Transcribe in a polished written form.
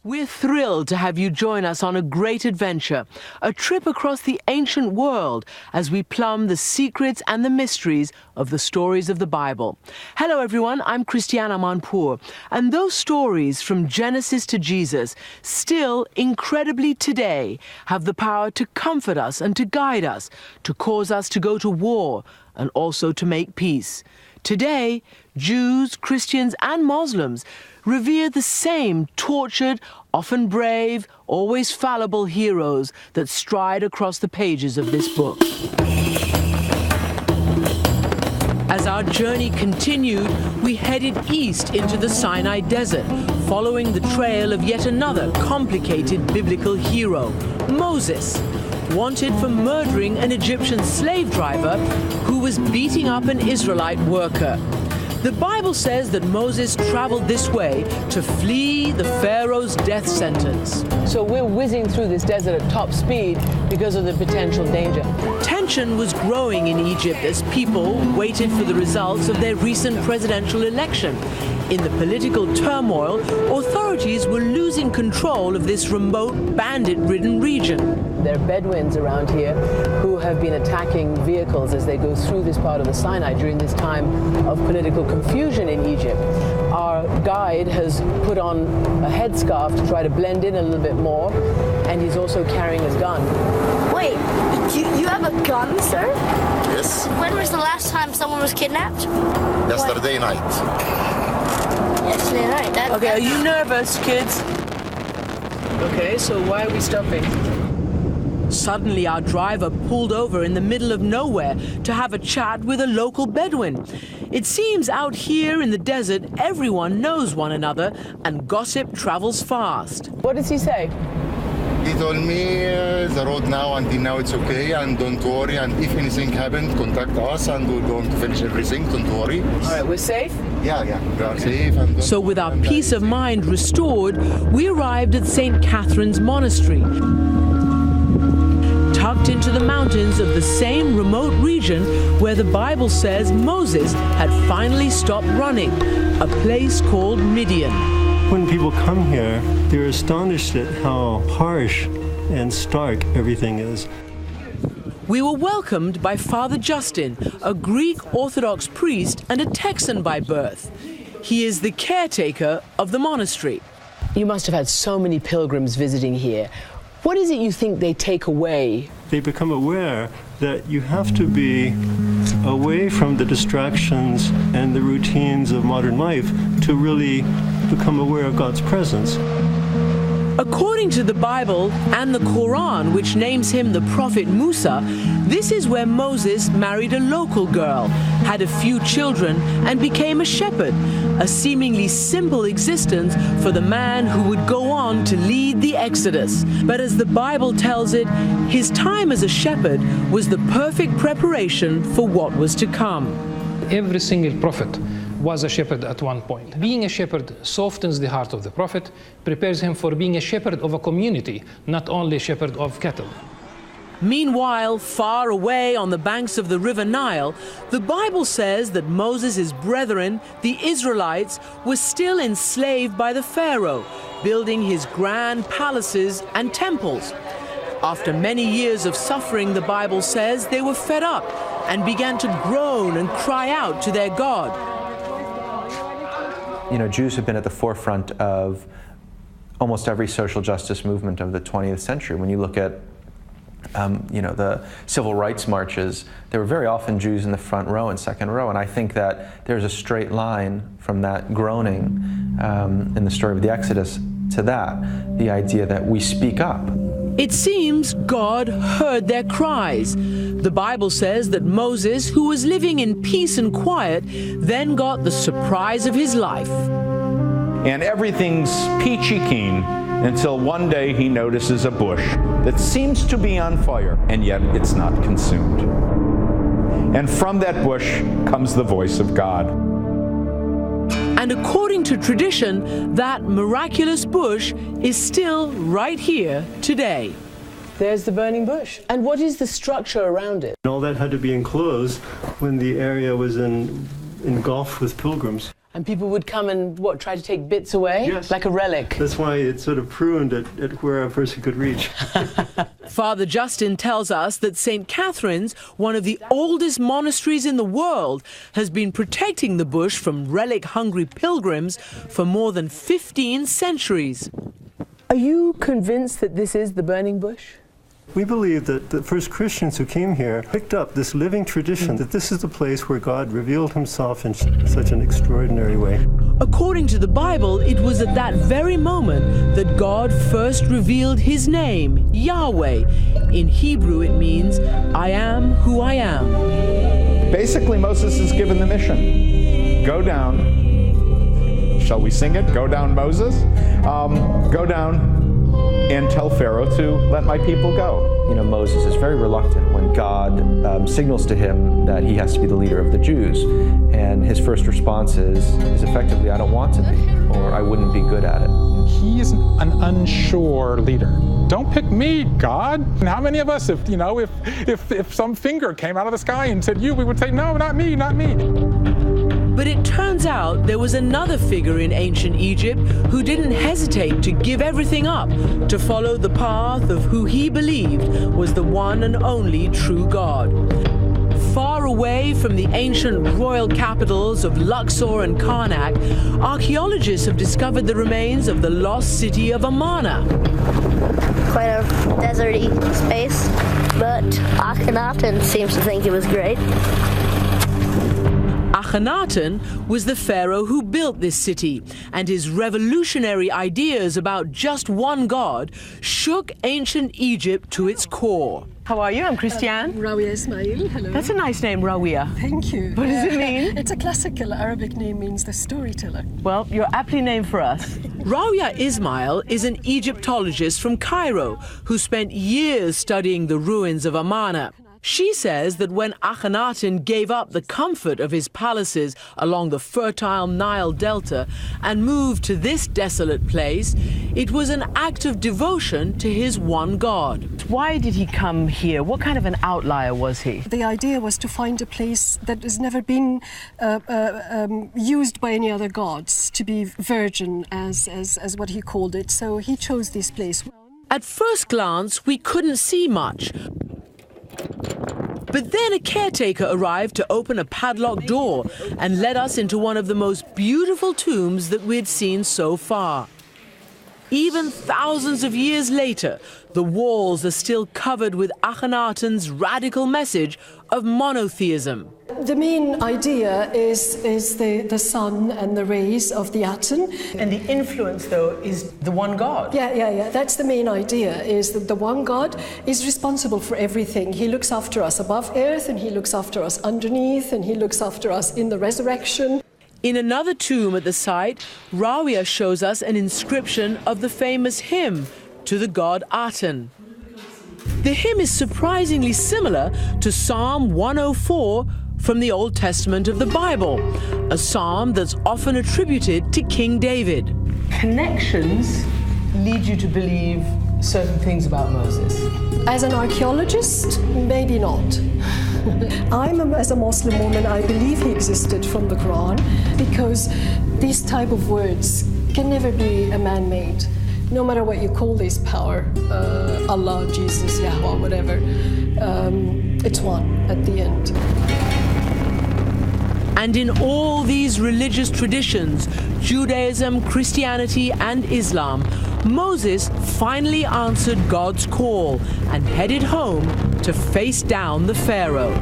We're thrilled to have you join us on a great adventure, a trip across the ancient world as we plumb the secrets and the mysteries of the stories of the Bible. Hello everyone, I'm Christiane Amanpour, and those stories from Genesis to Jesus still incredibly today have the power to comfort us and to guide us, to cause us to go to war and also to make peace. Today, Jews, Christians and Muslims revere the same tortured, often brave, always fallible heroes that stride across the pages of this book. As our journey continued, we headed east into the Sinai Desert, following the trail of yet another complicated biblical hero, Moses, wanted for murdering an Egyptian slave driver who was beating up an Israelite worker. The Bible says that Moses traveled this way to flee the Pharaoh's death sentence. So we're whizzing through this desert at top speed because of the potential danger. Tension was growing in Egypt as people waited for the results of their recent presidential election. In the political turmoil, authorities were losing control of this remote, bandit-ridden region. There are Bedouins around here who have been attacking vehicles as they go through this part of the Sinai during this time of political confusion in Egypt. Our guide has put on a headscarf to try to blend in a little bit more, and he's also carrying his gun. Wait, you have a gun, sir? Yes. When was the last time someone was kidnapped? Yesterday night. Yesterday night. Okay, are you nervous, kids? Okay, so why are we stopping? Suddenly, our driver pulled over in the middle of nowhere to have a chat with a local Bedouin. It seems out here in the desert, everyone knows one another and gossip travels fast. What does he say? He told me the road now, until now it's okay, and don't worry, and if anything happened, contact us and we're going to finish everything, don't worry. All right, we're safe? Yeah, we are safe. And so with our peace of mind restored, we arrived at St. Catherine's Monastery, tucked into the mountains of the same remote region where the Bible says Moses had finally stopped running, a place called Midian. When people come here, they're astonished at how harsh and stark everything is. We were welcomed by Father Justin, a Greek Orthodox priest and a Texan by birth. He is the caretaker of the monastery. You must have had so many pilgrims visiting here. What is it you think they take away? They become aware that you have to be away from the distractions and the routines of modern life to really become aware of God's presence. According to the Bible and the Quran, which names him the prophet Musa, this is where Moses married a local girl, had a few children, and became a shepherd, a seemingly simple existence for the man who would go on to lead the Exodus. But as the Bible tells it, his time as a shepherd was the perfect preparation for what was to come. Every single prophet was a shepherd at one point. Being a shepherd softens the heart of the prophet, prepares him for being a shepherd of a community, not only a shepherd of cattle. Meanwhile, far away on the banks of the River Nile, the Bible says that Moses' brethren, the Israelites, were still enslaved by the Pharaoh, building his grand palaces and temples. After many years of suffering, the Bible says, they were fed up and began to groan and cry out to their God. You know, Jews have been at the forefront of almost every social justice movement of the 20th century. When you look at the civil rights marches, there were very often Jews in the front row and second row, and I think that there's a straight line from that groaning in the story of the Exodus to that, the idea that we speak up. It seems God heard their cries. The Bible says that Moses, who was living in peace and quiet, then got the surprise of his life. And everything's peachy keen until one day he notices a bush that seems to be on fire, and yet it's not consumed. And from that bush comes the voice of God. And according to tradition, that miraculous bush is still right here today. There's the burning bush. And what is the structure around it? All that had to be enclosed when the area was engulfed with pilgrims. And people would come and, what, try to take bits away? Yes. Like a relic? That's why it's sort of pruned at where a person could reach. Father Justin tells us that St. Catherine's, one of the oldest monasteries in the world, has been protecting the bush from relic-hungry pilgrims for more than 15 centuries. Are you convinced that this is the burning bush? We believe that the first Christians who came here picked up this living tradition, that this is the place where God revealed himself in such an extraordinary way. According to the Bible, it was at that very moment that God first revealed his name, Yahweh. In Hebrew, it means, I am who I am. Basically, Moses is given the mission. Go down. Shall we sing it? Go down, Moses. Go down and tell Pharaoh to let my people go. You know, Moses is very reluctant when God signals to him that he has to be the leader of the Jews. And his first response is effectively, I don't want to be, or I wouldn't be good at it. He is an unsure leader. Don't pick me, God. And how many of us, if some finger came out of the sky and said you, we would say, no, not me, not me. But it turns out there was another figure in ancient Egypt who didn't hesitate to give everything up to follow the path of who he believed was the one and only true God. Far away from the ancient royal capitals of Luxor and Karnak, archaeologists have discovered the remains of the lost city of Amarna. Quite a deserty space, but Akhenaten seems to think it was great. Akhenaten was the pharaoh who built this city, and his revolutionary ideas about just one God shook ancient Egypt to its core. How are you? I'm Christiane. Rawia Ismail, hello. That's a nice name, Rawia. Thank you. What does it mean? It's a classical Arabic name, means the storyteller. Well, you're aptly named for us. Rawia Ismail is an Egyptologist from Cairo who spent years studying the ruins of Amarna. She says that when Akhenaten gave up the comfort of his palaces along the fertile Nile Delta and moved to this desolate place, it was an act of devotion to his one God. Why did he come here? What kind of an outlier was he? The idea was to find a place that has never been used by any other gods, to be virgin, as what he called it. So he chose this place. At first glance, we couldn't see much. But then a caretaker arrived to open a padlocked door and led us into one of the most beautiful tombs that we'd seen so far. Even thousands of years later, the walls are still covered with Akhenaten's radical message of monotheism. The main idea is the sun and the rays of the atom. And the influence, though, is the one God. Yeah. That's the main idea, is that the one God is responsible for everything. He looks after us above earth, and he looks after us underneath, and he looks after us in the resurrection. In another tomb at the site, Rawia shows us an inscription of the famous hymn to the god Aten. The hymn is surprisingly similar to Psalm 104 from the Old Testament of the Bible, a psalm that's often attributed to King David. Connections lead you to believe certain things about Moses. As an archaeologist, maybe not. As a Muslim woman, I believe he existed from the Quran, because these type of words can never be a man-made. No matter what you call this power, Allah, Jesus, Yahweh, whatever, it's one at the end. And in all these religious traditions, Judaism, Christianity, and Islam, Moses finally answered God's call and headed home to face down the Pharaoh.